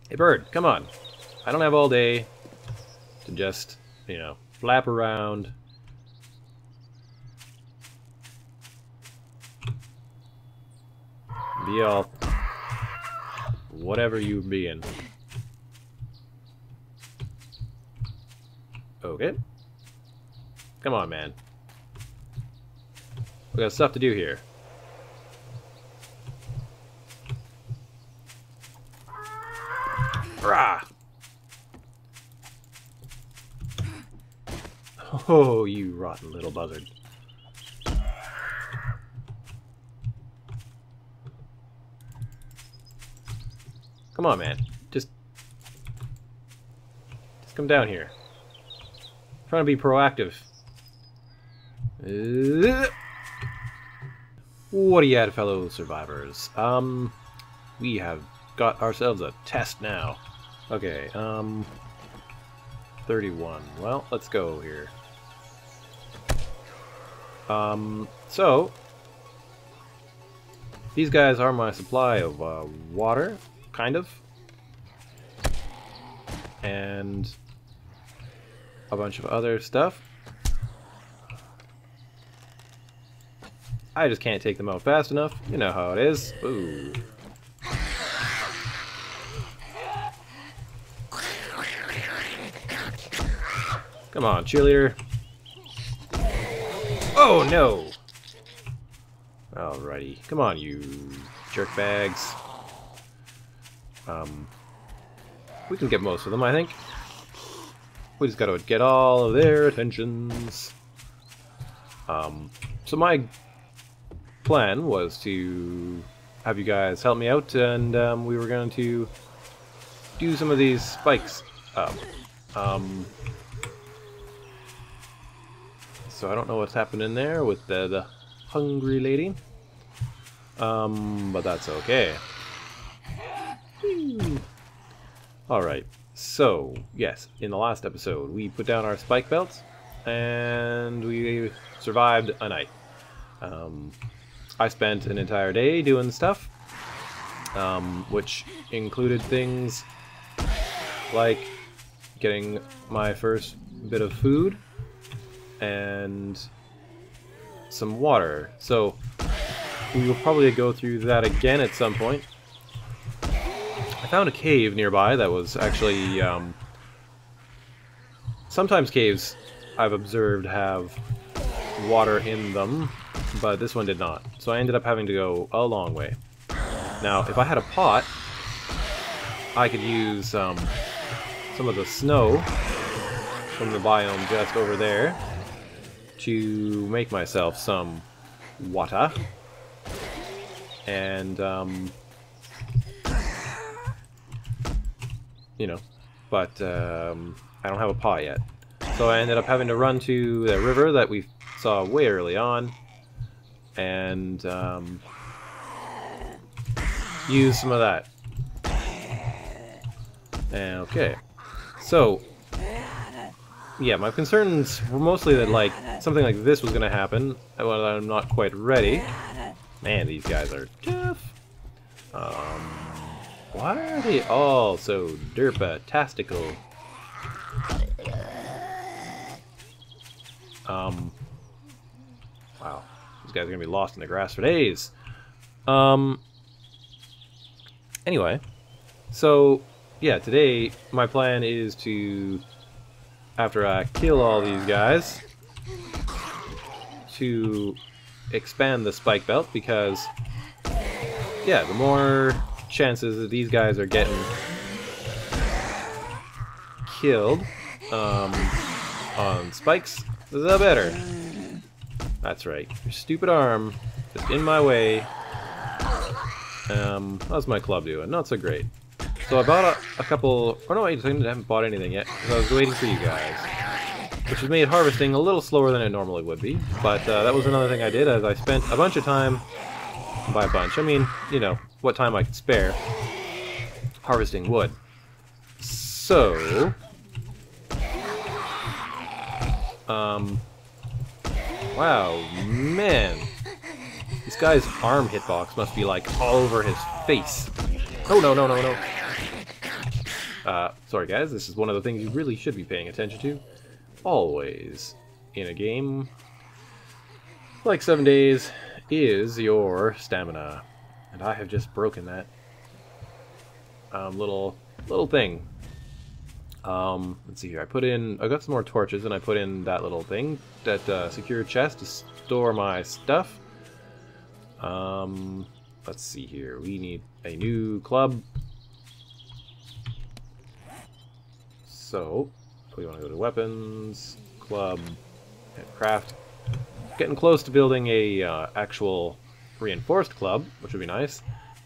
Hey bird, come on. I don't have all day to just, you know, flap around. Be all whatever you being. Okay. Come on, man. We got stuff to do here. Rah! Oh, you rotten little buzzard. Come on, man. Just come down here. I'm trying to be proactive. What do you at, fellow survivors? We have got ourselves a test now. Okay, 31. Well, let's go here. So these guys are my supply of water, kind of, and a bunch of other stuff. I just can't take them out fast enough. You know how it is. Ooh. Come on, cheerleader. Oh no! Alrighty. Come on, you jerkbags. We can get most of them, I think. We just gotta get all of their attentions. So my plan was to have you guys help me out, and we were going to do some of these spikes up. So I don't know what's happening there with the hungry lady. But that's okay. Alright, so, yes, in the last episode we put down our spike belts and we survived a night. I spent an entire day doing stuff, which included things like getting my first bit of food and some water. So we will probably go through that again at some point. I found a cave nearby that was actually sometimes caves I've observed have water in them, but this one did not. So I ended up having to go a long way. Now, if I had a pot, I could use some of the snow from the biome just over there to make myself some water. And, you know, but I don't have a pot yet. So I ended up having to run to the river that we saw way early on and use some of that. Okay, so yeah, my concerns were mostly that like something like this was going to happen when I'm not quite ready. Man, these guys are tough. Why are they all so derpa-tastical? Wow, these guys are gonna be lost in the grass for days. Anyway, so yeah, today my plan is to, after I kill all these guys, to expand the spike belt, because yeah, the more chances that these guys are getting killed on spikes, the better. That's right. Your stupid arm is in my way. How's my club doing? Not so great. So I bought a couple... Oh no, wait, I haven't bought anything yet, because I was waiting for you guys. Which has made harvesting a little slower than it normally would be. But that was another thing I did, as I spent a bunch of time... By a bunch, I mean, you know, what time I could spare harvesting wood. So... wow, man. This guy's arm hitbox must be like all over his face. Oh, no, no, no, no. sorry guys, this is one of the things you really should be paying attention to. Always in a game like 7 Days is your stamina. And I have just broken that little thing. Let's see here. I got some more torches, and I put in that little thing, that secure chest to store my stuff. Let's see here. We need a new club. So we want to go to weapons, club, and craft. Getting close to building a actual reinforced club, which would be nice.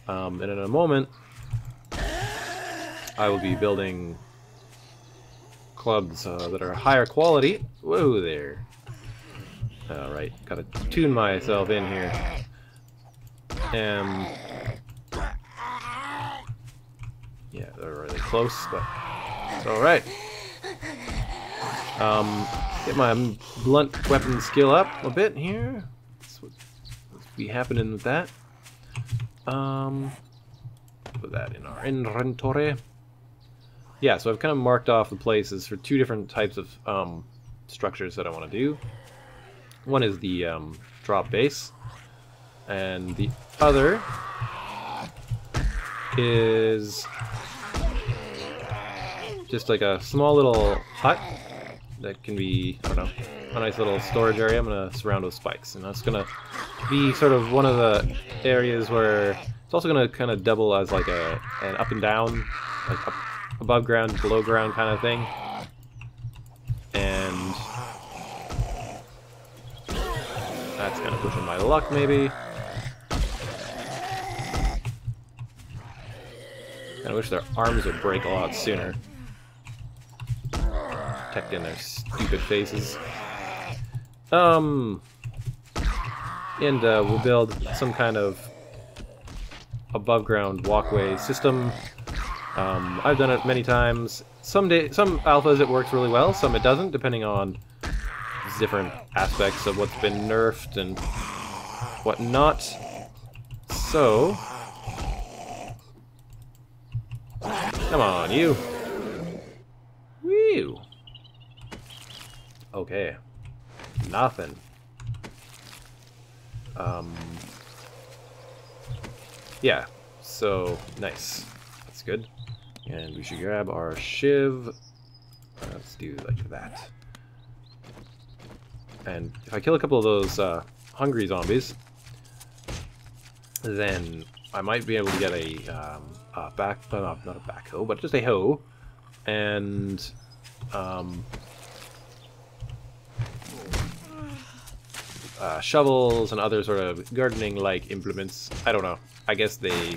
And in a moment, I will be building clubs that are higher quality. Whoa there. Alright, gotta tune myself in here. Yeah, they're really close, but it's alright. Get my blunt weapon skill up a bit here. That's what's be happening with that. Put that in our inventory. Yeah, so I've kind of marked off the places for two different types of structures that I want to do. One is the drop base, and the other is just like a small little hut that can be, I don't know, a nice little storage area. I'm going to surround with spikes, and that's going to be sort of one of the areas where it's also going to kind of double as like an up and down, like up, above ground, below ground kind of thing. And that's kind of pushing my luck, maybe. I wish their arms would break a lot sooner. Protecting their stupid faces. And we'll build some kind of above ground walkway system. I've done it many times. Some alphas it works really well, some it doesn't, depending on different aspects of what's been nerfed and whatnot. So, come on, you. Whew. Okay. Nothing. Yeah. So, nice. That's good. And we should grab our shiv. Let's do like that. And if I kill a couple of those hungry zombies, then I might be able to get a not a backhoe, but just a hoe, and shovels and other sort of gardening-like implements. I don't know. I guess they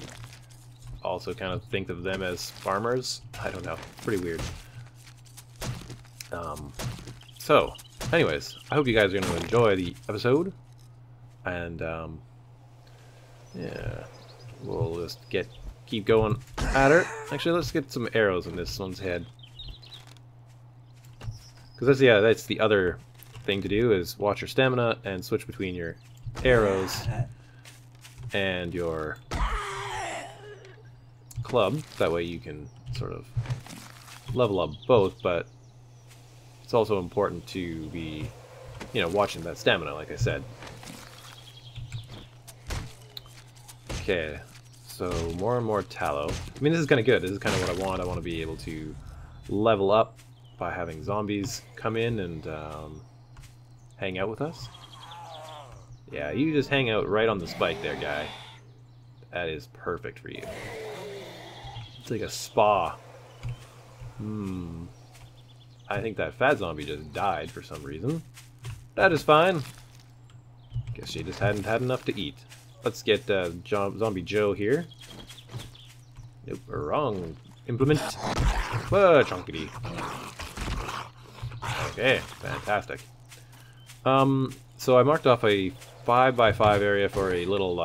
also kind of think of them as farmers. I don't know. Pretty weird. So, anyways, I hope you guys are going to enjoy the episode. And, yeah, we'll just keep going at her. Actually, let's get some arrows in this one's head. Because that's the other thing to do, is watch your stamina and switch between your arrows and your club. That way you can sort of level up both, but it's also important to be, watching that stamina, like I said. Okay, so more and more tallow. I mean, this is kind of good. This is kind of what I want. I want to be able to level up by having zombies come in and hang out with us. Yeah, you just hang out right on the spike there, guy. That is perfect for you. It's like a spa. I think that fat zombie just died for some reason. That is fine. Guess she just hadn't had enough to eat. Let's get Zombie Joe here. Nope, wrong implement. Whoa, chunkity. Okay, fantastic. So I marked off a 5x5 area for a little,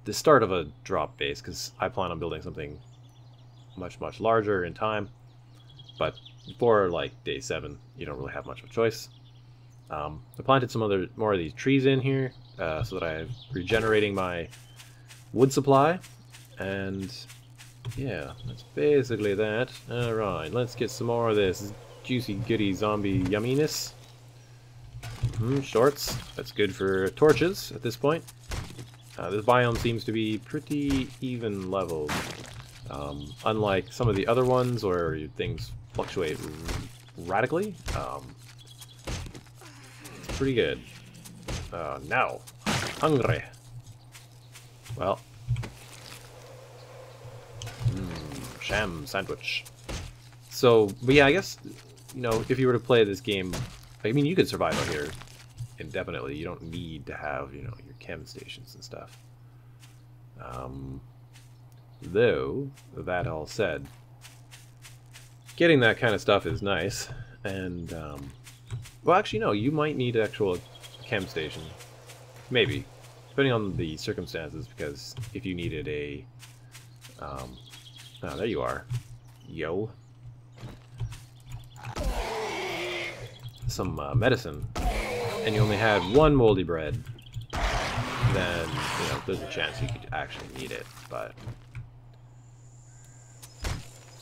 the start of a drop base, because I plan on building something much, much larger in time. But before, like, day 7, you don't really have much of a choice. I planted some more of these trees in here, so that I'm regenerating my wood supply, and yeah, that's basically that. Alright, let's get some more of this juicy goody zombie yumminess. Shorts. That's good for torches at this point. This biome seems to be pretty even leveled. Unlike some of the other ones where things fluctuate radically. It's pretty good. Now, hungry. Well, sham sandwich. So, but yeah, I guess, you know, if you were to play this game, I mean, you could survive out here indefinitely. You don't need to have, you know, your chem stations and stuff. Though, that all said, getting that kind of stuff is nice. And, well, actually, no, you might need an actual chem station. Maybe. Depending on the circumstances, because if you needed a... oh, there you are. Yo. Some medicine, and you only had one moldy bread, then, you know, there's a chance you could actually need it, but...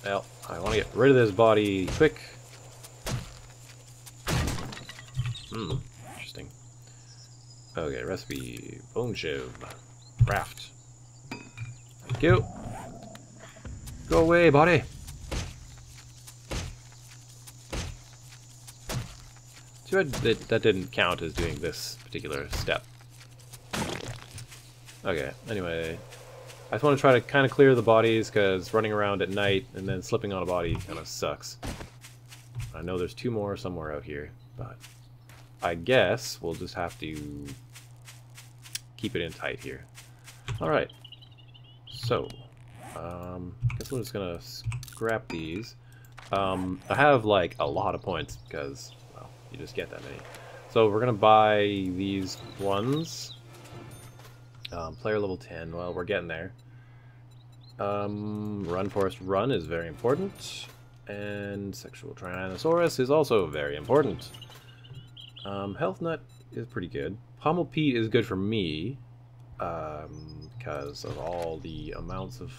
Well, I want to get rid of this body quick. Interesting. Okay, recipe, bone shiv, craft. Thank you. Go away, body. Too bad that didn't count as doing this particular step. Okay, anyway, I just want to try to kind of clear the bodies, because running around at night and then slipping on a body kind of sucks. I know there's two more somewhere out here, but I guess we'll just have to keep it in tight here. Alright, so, I guess I'm just gonna scrap these. I have like a lot of points, because, well, you just get that many. So we're gonna buy these ones. Player level 10, well, we're getting there. Run, Forest, Run is very important. And Sexual Tyrannosaurus is also very important. Health Nut is pretty good. Pommel Pete is good for me, because of all the amounts of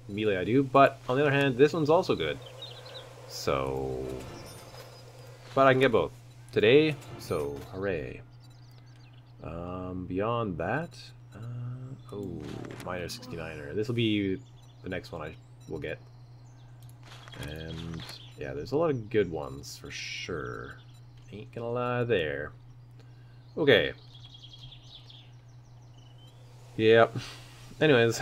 melee I do. But, on the other hand, this one's also good. So... But I can get both today, so hooray. Beyond that, oh, Miner 69er. This will be the next one I will get. And yeah, there's a lot of good ones for sure. Ain't gonna lie there. Okay. Yep. Anyways,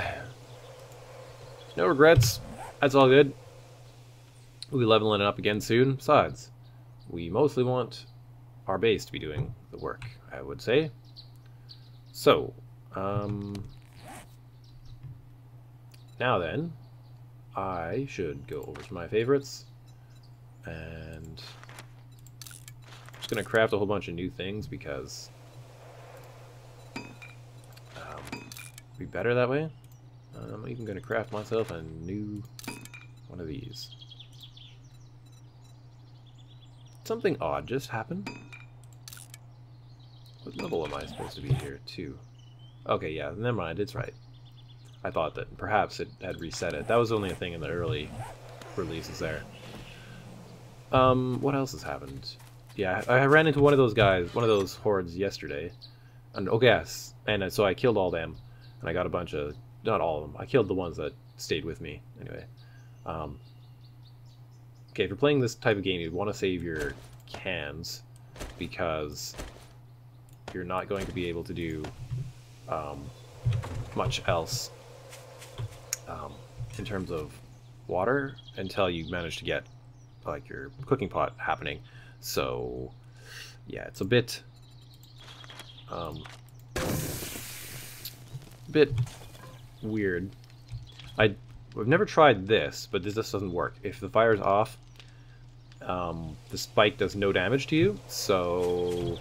no regrets. That's all good. We'll be leveling it up again soon. Besides, we mostly want our base to be doing the work, I would say. So, now then, I should go over to my favorites, and I'm just going to craft a whole bunch of new things, because be better that way. I'm even going to craft myself a new one of these. Something odd just happened. What level am I supposed to be here, too? Okay, yeah, never mind, it's right. I thought that perhaps it had reset it. That was only a thing in the early releases there. What else has happened? Yeah, I ran into one of those guys, one of those hordes yesterday. And, oh, yes, and so I killed all them. And I got a bunch of, not all of them, I killed the ones that stayed with me, anyway. Okay, if you're playing this type of game, you'd want to save your cans, because you're not going to be able to do much else in terms of water until you manage to get like your cooking pot happening. So yeah, it's a bit weird. I've never tried this, but this just doesn't work. If the fire's off, the spike does no damage to you, so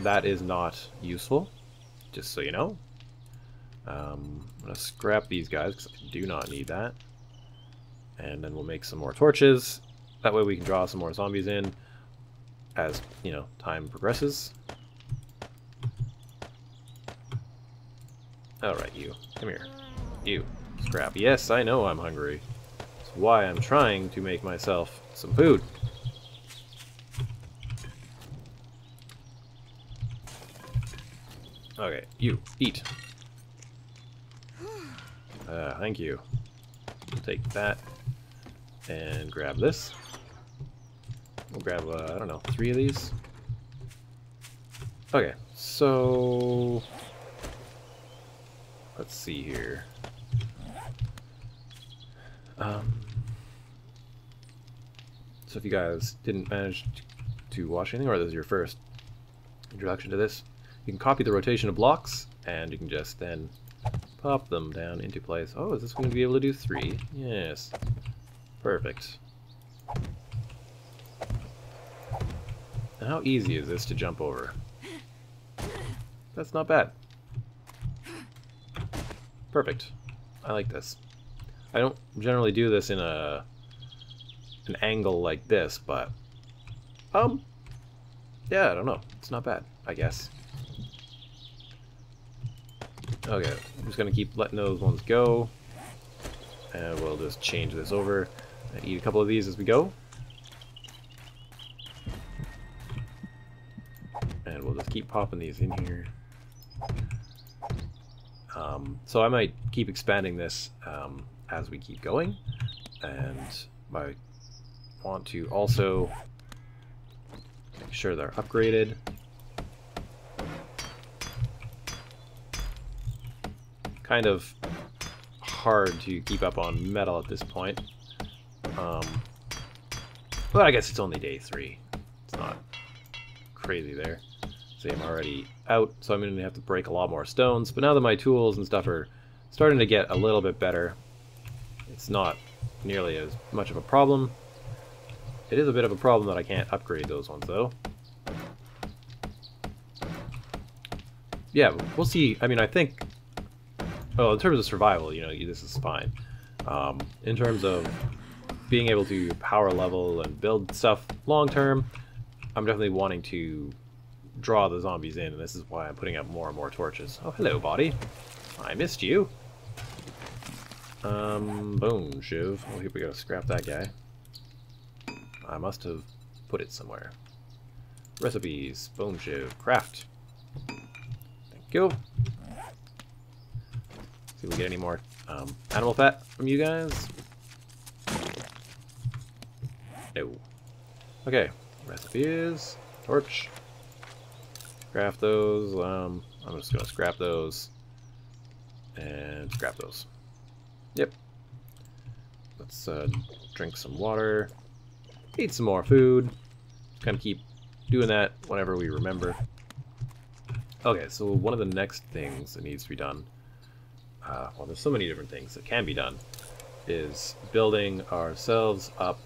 that is not useful, just so you know. I'm going to scrap these guys, because I do not need that. And then we'll make some more torches. That way we can draw some more zombies in as, you know, time progresses. Alright, you. Come here. You. Scrap. Yes, I know I'm hungry. That's why I'm trying to make myself some food. Okay, you, eat. Thank you. Take that and grab this. We'll grab, I don't know, 3 of these. Okay, so let's see here. So if you guys didn't manage to watch anything, or this is your first introduction to this, you can copy the rotation of blocks, and you can just then pop them down into place. Oh, is this going to be able to do 3? Yes. Perfect. And how easy is this to jump over? That's not bad. Perfect. I like this. I don't generally do this in an angle like this, but yeah, I don't know. It's not bad, I guess. Okay, I'm just gonna keep letting those ones go, and we'll just change this over and eat a couple of these as we go. And we'll just keep popping these in here. So I might keep expanding this as we keep going, and I want to also make sure they're upgraded. Kind of hard to keep up on metal at this point. But I guess it's only day 3. It's not crazy there. See, I'm already out, so I'm going to have to break a lot more stones. But now that my tools and stuff are starting to get a little bit better, it's not nearly as much of a problem. It is a bit of a problem that I can't upgrade those ones, though. Yeah, we'll see. I mean, I think... Oh, in terms of survival, you know, this is fine. In terms of being able to power level and build stuff long term, I'm definitely wanting to draw the zombies in, and this is why I'm putting up more and more torches. Oh, hello, body. I missed you. Bone shiv. Oh, here we go. Scrap that guy. I must have put it somewhere. Recipes. Bone shiv. Craft. Thank you. See if we get any more animal fat from you guys. No. Okay. Recipes. Torch. Craft those. I'm just gonna scrap those. And scrap those. Yep. Let's drink some water. Eat some more food. Kind of keep doing that whenever we remember. Okay, so one of the next things that needs to be done, well, there's so many different things that can be done, is building ourselves up.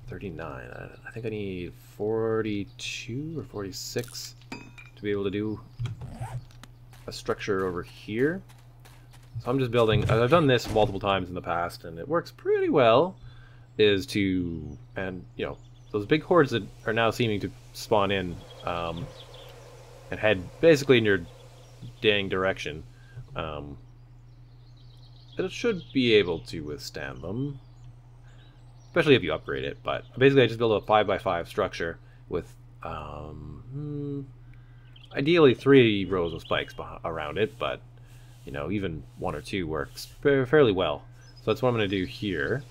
39. I think I need 42 or 46 to be able to do a structure over here. So I'm just building, I've done this multiple times in the past and it works pretty well, is to, and you know, those big hordes that are now seeming to spawn in and head basically in your dang direction, it should be able to withstand them, especially if you upgrade it. But basically I just build a 5x5 structure with ideally 3 rows of spikes around it, but you know, even 1 or 2 works fairly well. So that's what I'm going to do here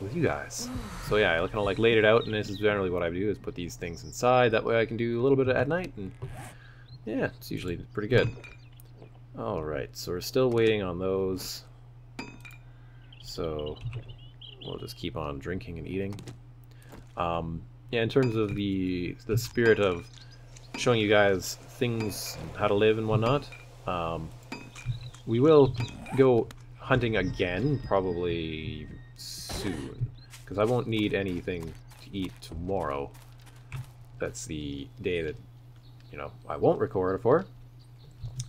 with you guys. So yeah, I kind of like laid it out, and this is generally what I do, is put these things inside. That way I can do a little bit at night, and yeah, it's usually pretty good. Alright, so we're still waiting on those. So we'll just keep on drinking and eating. Yeah, in terms of the spirit of showing you guys things, how to live and whatnot, we will go hunting again probably soon, because I won't need anything to eat tomorrow. That's the day that, you know, I won't record for,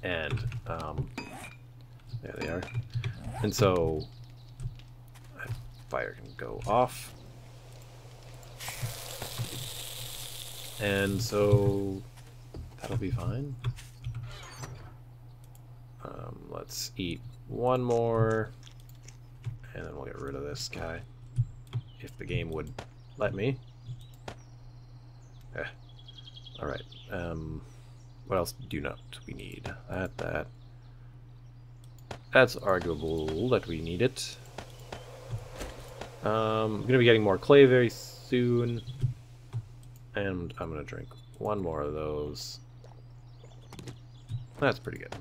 and there they are. And so fire can go off. And so that'll be fine. Let's eat one more, and then we'll get rid of this guy, if the game would let me. Alright, what else do not we need? That's arguable that we need it. I'm going to be getting more clay very soon, and I'm going to drink one more of those. That's pretty good.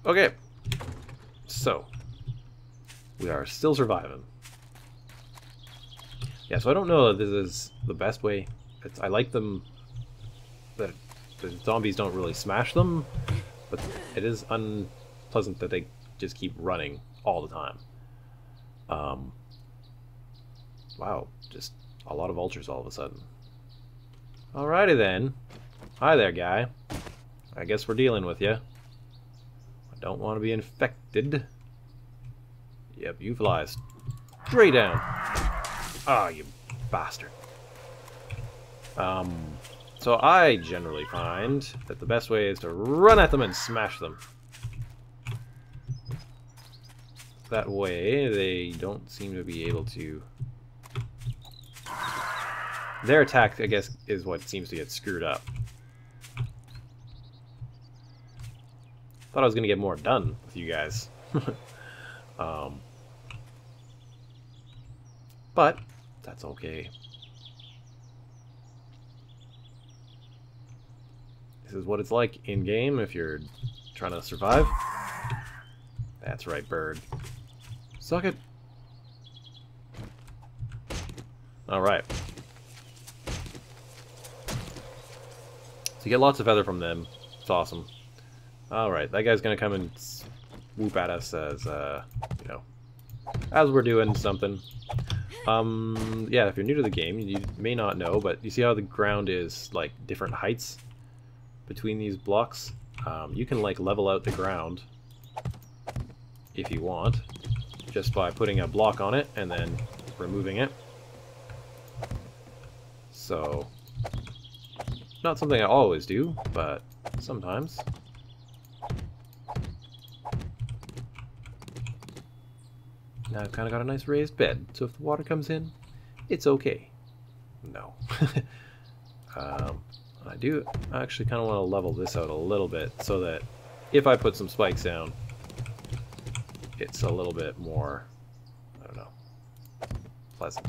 Okay, so we are still surviving. Yeah, so I don't know that this is the best way. I like them that the zombies don't really smash them, but it is unpleasant that they just keep running all the time. Wow, just a lot of vultures all of a sudden. Alrighty then. Hi there, guy. I guess we're dealing with you. I don't want to be infected. Yep, you fly straight down. Ah, you bastard. So I generally find that the best way is to run at them and smash them. That way, they don't seem to be able to... Their attack, I guess, is what seems to get screwed up. Thought I was going to get more done with you guys. But, that's okay. This is what it's like in-game if you're trying to survive. That's right, bird. Suck it. Alright. So you get lots of feather from them. It's awesome. Alright, that guy's gonna come and swoop at us as, you know, as we're doing something. Yeah, if you're new to the game, you may not know, but you see how the ground is, like, different heights between these blocks? You can, like, level out the ground if you want, just by putting a block on it and then removing it. So, not something I always do, but sometimes. Now I've kind of got a nice raised bed, so if the water comes in, it's okay. No. I do actually kind of want to level this out a little bit so that if I put some spikes down, it's a little bit more, I don't know, pleasant.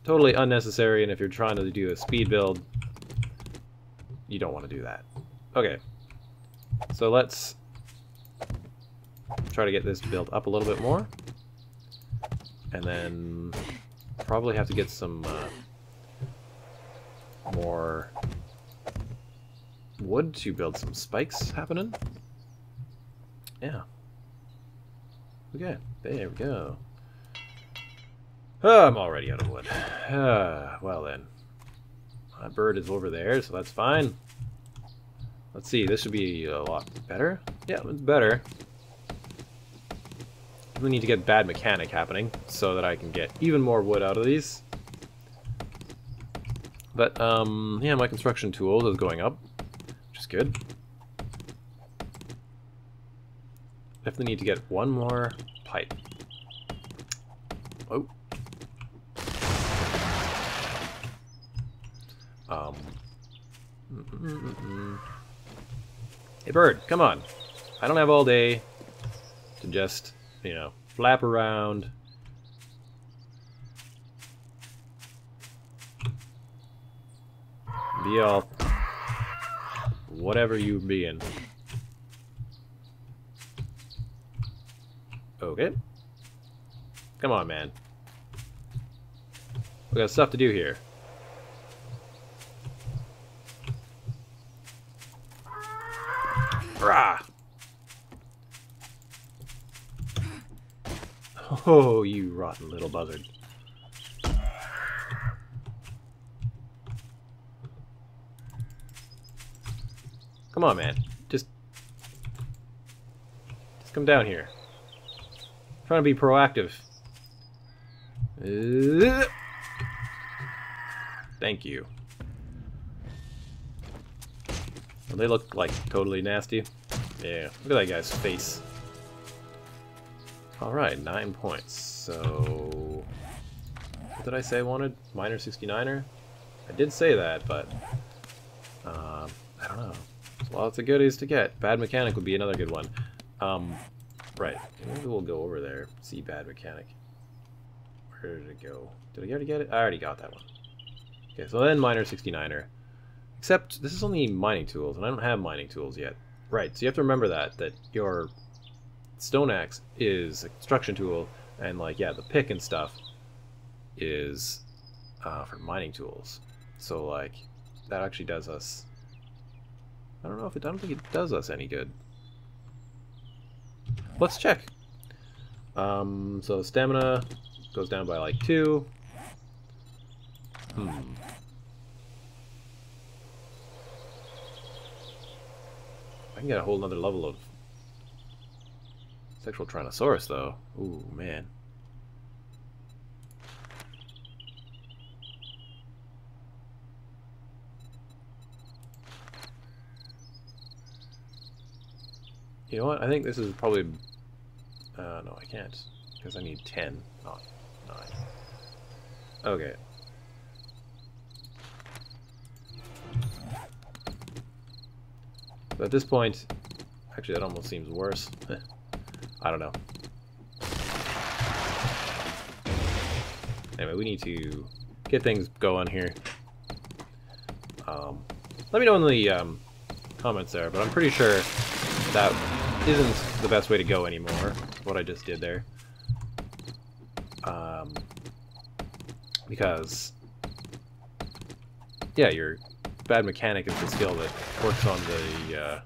Totally unnecessary, and if you're trying to do a speed build, you don't want to do that. Okay, so let's try to get this built up a little bit more, and then probably have to get some more wood to build some spikes happening. Yeah. Okay, there we go. Oh, I'm already out of wood. Well then. My bird is over there, so that's fine. Let's see, this should be a lot better. Yeah, it's better. We need to get bad mechanic happening so that I can get even more wood out of these. But, yeah, my construction tools is going up, which is good. Definitely need to get one more pipe. Oh. Hey, bird, come on. I don't have all day to just, you know, flap around. Be all whatever you being. Okay. Come on, man. We got stuff to do here. Rah! Oh, you rotten little buzzard. Come on, man. Just come down here. I'm trying to be proactive. Thank you. Don't they look like totally nasty? Yeah, look at that guy's face. Alright, 9 points. So... what did I say I wanted? Minor 69er? I did say that, but... I don't know. Lots of goodies to get. Bad mechanic would be another good one. Right. Maybe we'll go over there. See bad mechanic. Where did it go? Did I already get it? I already got that one. Okay, so then minor 69er. Except this is only mining tools, and I don't have mining tools yet. Right, so you have to remember that your stone axe is a construction tool, and like, yeah, the pick and stuff is for mining tools. So like, that actually does us... I don't think it does us any good. Let's check. So stamina goes down by like 2. I can get a whole nother level of sexual Tyrannosaurus though. Ooh, man. You know what? I think this is probably... no, I can't. Because I need 10, not 9. Okay. But at this point... actually, that almost seems worse. I don't know. Anyway, we need to get things going here. Let me know in the comments there, but I'm pretty sure that isn't the best way to go anymore, what I just did there. Because, yeah, your bad mechanic is the skill that works on the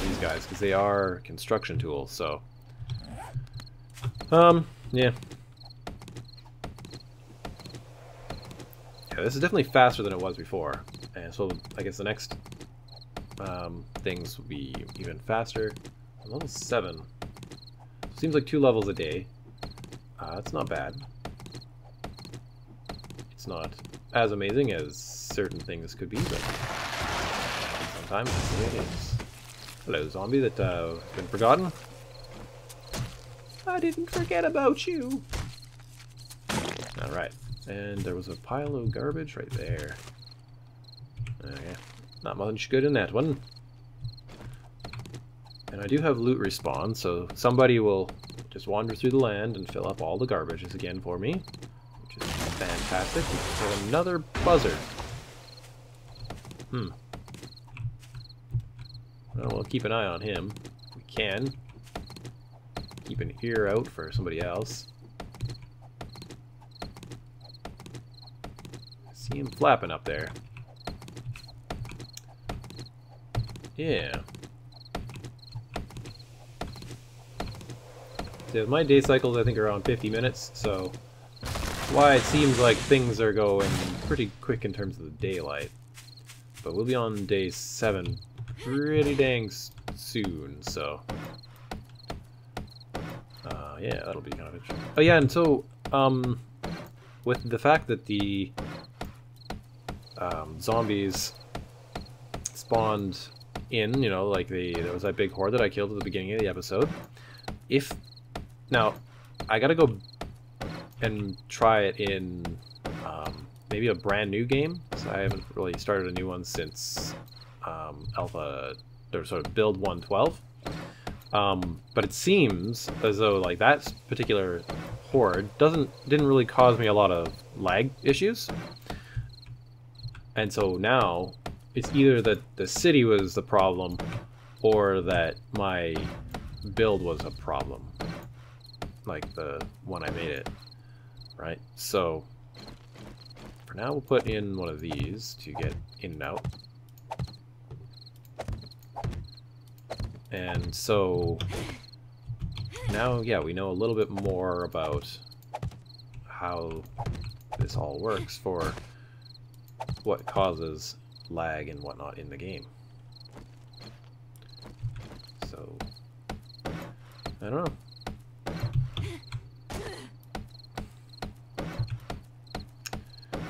these guys, because they are construction tools, so... yeah. Yeah, this is definitely faster than it was before, and so I guess the next things will be even faster. Level 7. Seems like 2 levels a day. That's not bad. It's not as amazing as certain things could be, but sometimes that's the way it is. Hello, zombie that been forgotten. I didn't forget about you. Alright, and there was a pile of garbage right there. Okay, not much good in that one. And I do have loot respawn, so somebody will just wander through the land and fill up all the garbages again for me, which is fantastic. So another buzzard. Well, we'll keep an eye on him. We can. Keep an ear out for somebody else. See him flapping up there. Yeah. So my day cycles, I think, are around 50 minutes, so that's why it seems like things are going pretty quick in terms of the daylight. But we'll be on day 7 pretty dang soon, so... yeah, that'll be kind of interesting. Oh yeah, and so, with the fact that the zombies spawned in, you know, like there was that big horde that I killed at the beginning of the episode. Now, I gotta go and try it in maybe a brand new game, so I haven't really started a new one since alpha, or sort of build 112. But it seems as though like that particular horde didn't really cause me a lot of lag issues, and so now it's either that the city was the problem or that my build was a problem, like the one I made it, right? So for now we'll put in one of these to get in and out. And so now, yeah, we know a little bit more about how this all works for what causes lag and whatnot in the game. So, I don't know.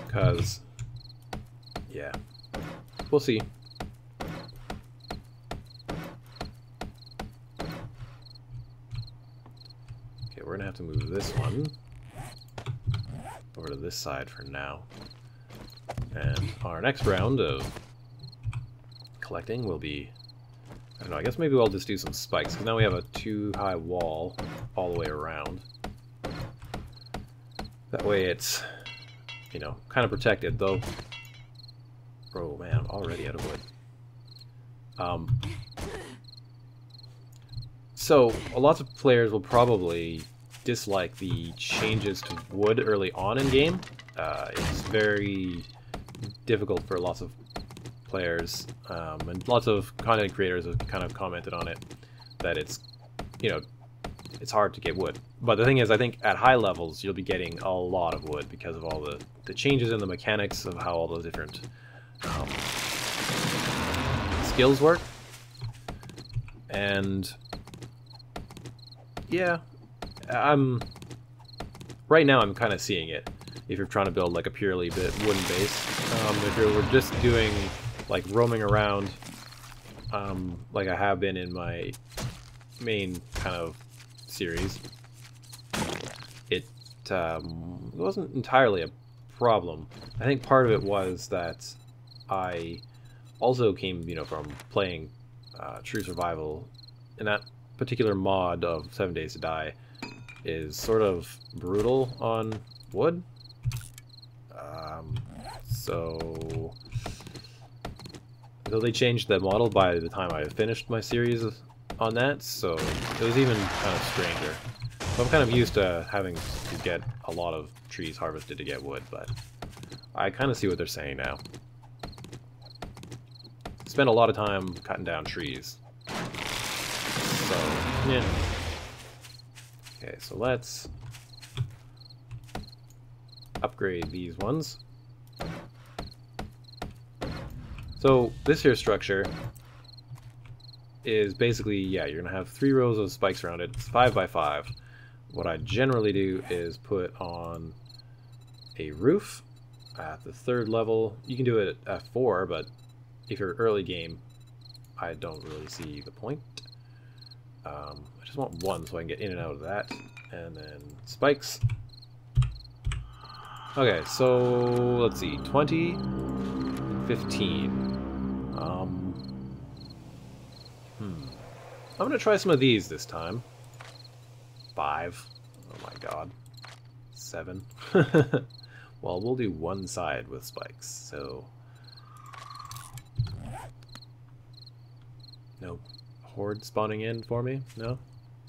Because, yeah, we'll see. we're gonna have to move this one over to this side for now. And our next round of collecting will be, I don't know, I guess maybe we'll just do some spikes, because now we have a too high wall all the way around. That way it's, you know, kind of protected, though. Oh man, I'm already out of wood. So, lots of players will probably dislike the changes to wood early on in game. It's very difficult for lots of players, and lots of content creators have kind of commented on it, that it's, you know, it's hard to get wood. But the thing is, I think at high levels you'll be getting a lot of wood because of all the changes in the mechanics of how all those different skills work. And yeah, right now I'm kind of seeing it. If you're trying to build like a purely wooden base, if you were just doing like roaming around, like I have been in my main kind of series, it wasn't entirely a problem. I think part of it was that I also came, you know, from playing True Survival, and that particular mod of 7 Days to Die is sort of brutal on wood. So they changed the model by the time I finished my series on that, so it was even kind of stranger. So I'm kind of used to having to get a lot of trees harvested to get wood, but I kind of see what they're saying now. Spend a lot of time cutting down trees. So, yeah. Okay, so let's upgrade these ones. So this here structure is basically, yeah, you're gonna have 3 rows of spikes around it. It's 5 by 5. What I generally do is put on a roof at the 3rd level. You can do it at 4, but if you're early game, I don't really see the point. I just want 1 so I can get in and out of that. And then spikes. Okay, so let's see, 20, 15. I'm gonna try some of these this time. 5. Oh my god. 7. Well, we'll do 1 side with spikes, so... Nope. Horde spawning in for me? No?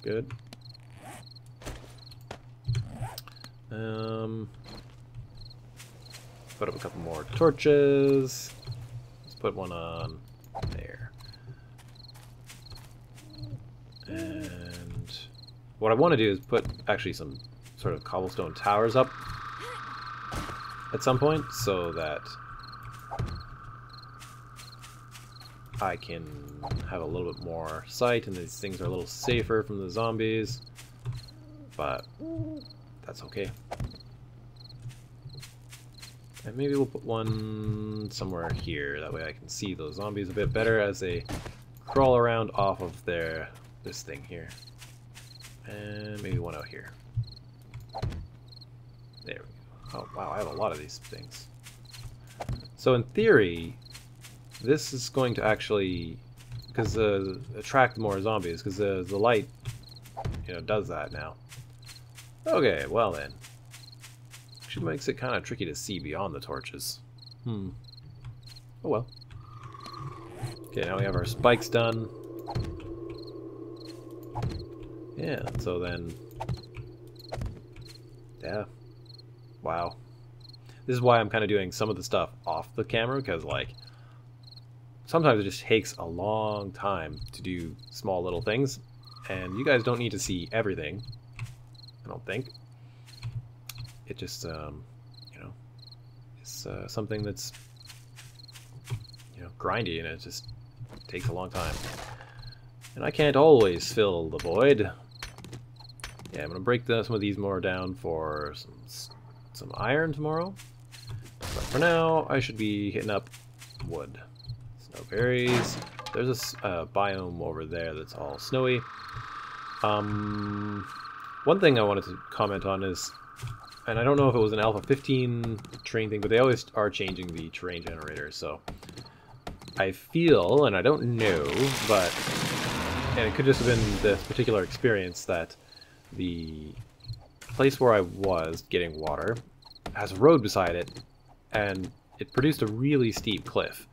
Good. Put up a couple more torches. Let's put one on there. And what I want to do is put actually some sort of cobblestone towers up at some point so that I can have a little bit more sight and these things are a little safer from the zombies, but that's okay. And maybe we'll put one somewhere here, that way I can see those zombies a bit better as they crawl around off of this thing here. And maybe one out here. There we go. Oh wow, I have a lot of these things. So in theory, this is going to actually, because attract more zombies, because the light, you know, does that now. Okay, well then. Actually makes it kind of tricky to see beyond the torches. Oh well. Okay, now we have our spikes done. Yeah, so then... Yeah. Wow. This is why I'm kind of doing some of the stuff off the camera, because, like, sometimes it just takes a long time to do small little things, and you guys don't need to see everything, I don't think. It just, you know, it's something that's, you know, grindy, and it just takes a long time. And I can't always fill the void. Yeah, I'm going to break some of these more down for some iron tomorrow. But for now, I should be hitting up wood. Snowberries. There's a biome over there that's all snowy. one thing I wanted to comment on is, and I don't know if it was an Alpha 15 terrain thing, but they always are changing the terrain generator, so I feel, and I don't know, but, and it could just have been this particular experience, that the place where I was getting water has a road beside it, and it produced a really steep cliff.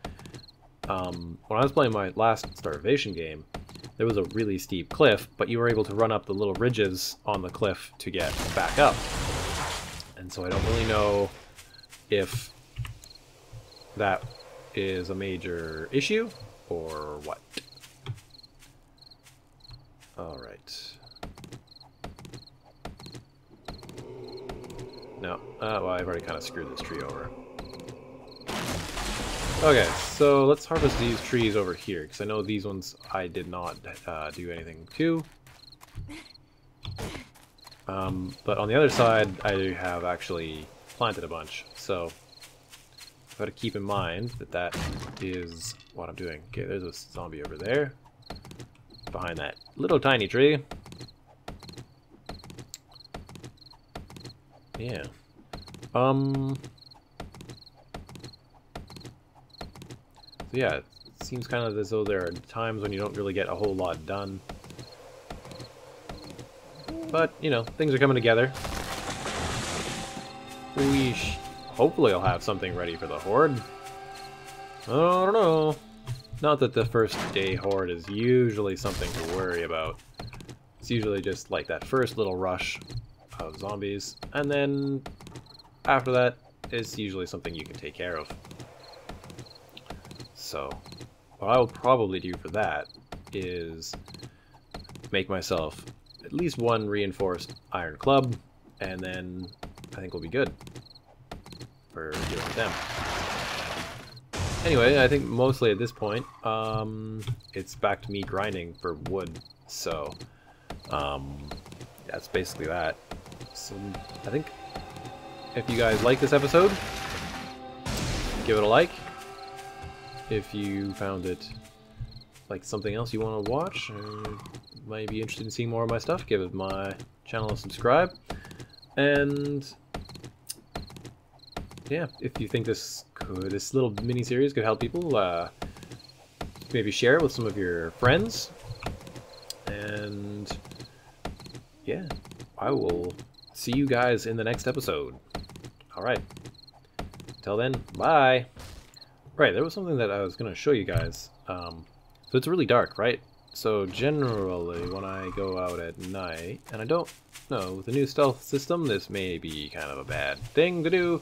When I was playing my last Starvation game, there was a really steep cliff, but you were able to run up the little ridges on the cliff to get back up. And so I don't really know if that is a major issue or what. Alright. No, well, I've already kind of screwed this tree over. Okay, so let's harvest these trees over here, because I know these ones I did not do anything to. But on the other side, I have actually planted a bunch, so I've got to keep in mind that that is what I'm doing. Okay, there's a zombie over there, behind that little tiny tree. Yeah. So yeah, it seems kind of as though there are times when you don't really get a whole lot done. But, you know, things are coming together. Hopefully I'll have something ready for the Horde. I don't know. Not that the first day Horde is usually something to worry about. It's usually just like that first little rush of zombies, and then after that, it's usually something you can take care of. So, what I will probably do for that is make myself at least one reinforced iron club, and then I think we'll be good for dealing with them. Anyway, I think mostly at this point, it's back to me grinding for wood, so that's basically that. So I think if you guys like this episode, give it a like. If you found it like something else you want to watch, or might be interested in seeing more of my stuff, give it my channel a subscribe. And yeah, if you think this little mini series could help people, maybe share it with some of your friends. And yeah, I will see you guys in the next episode. Alright. Until then, bye! Right, there was something that I was going to show you guys. So it's really dark, right? So generally, when I go out at night, and I don't know, with the new stealth system, this may be kind of a bad thing to do,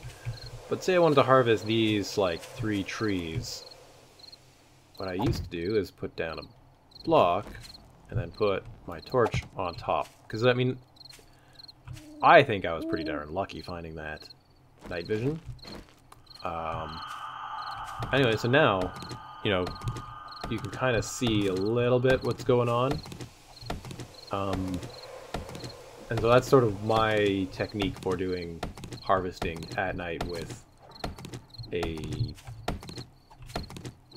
but say I wanted to harvest these, like, 3 trees. What I used to do is put down a block, and then put my torch on top. Because, I mean, I think I was pretty darn lucky finding that night vision. Anyway, so now, you know, you can kind of see a little bit what's going on. And so that's sort of my technique for doing harvesting at night with a,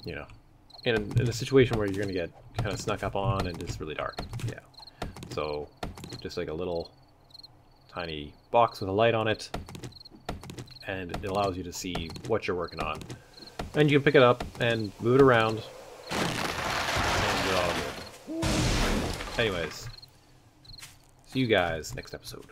you know, in a situation where you're going to get kind of snuck up on and it's really dark. Yeah. So just like a little tiny box with a light on it, and it allows you to see what you're working on. And you can pick it up and move it around, and you're all good. Anyways, see you guys next episode.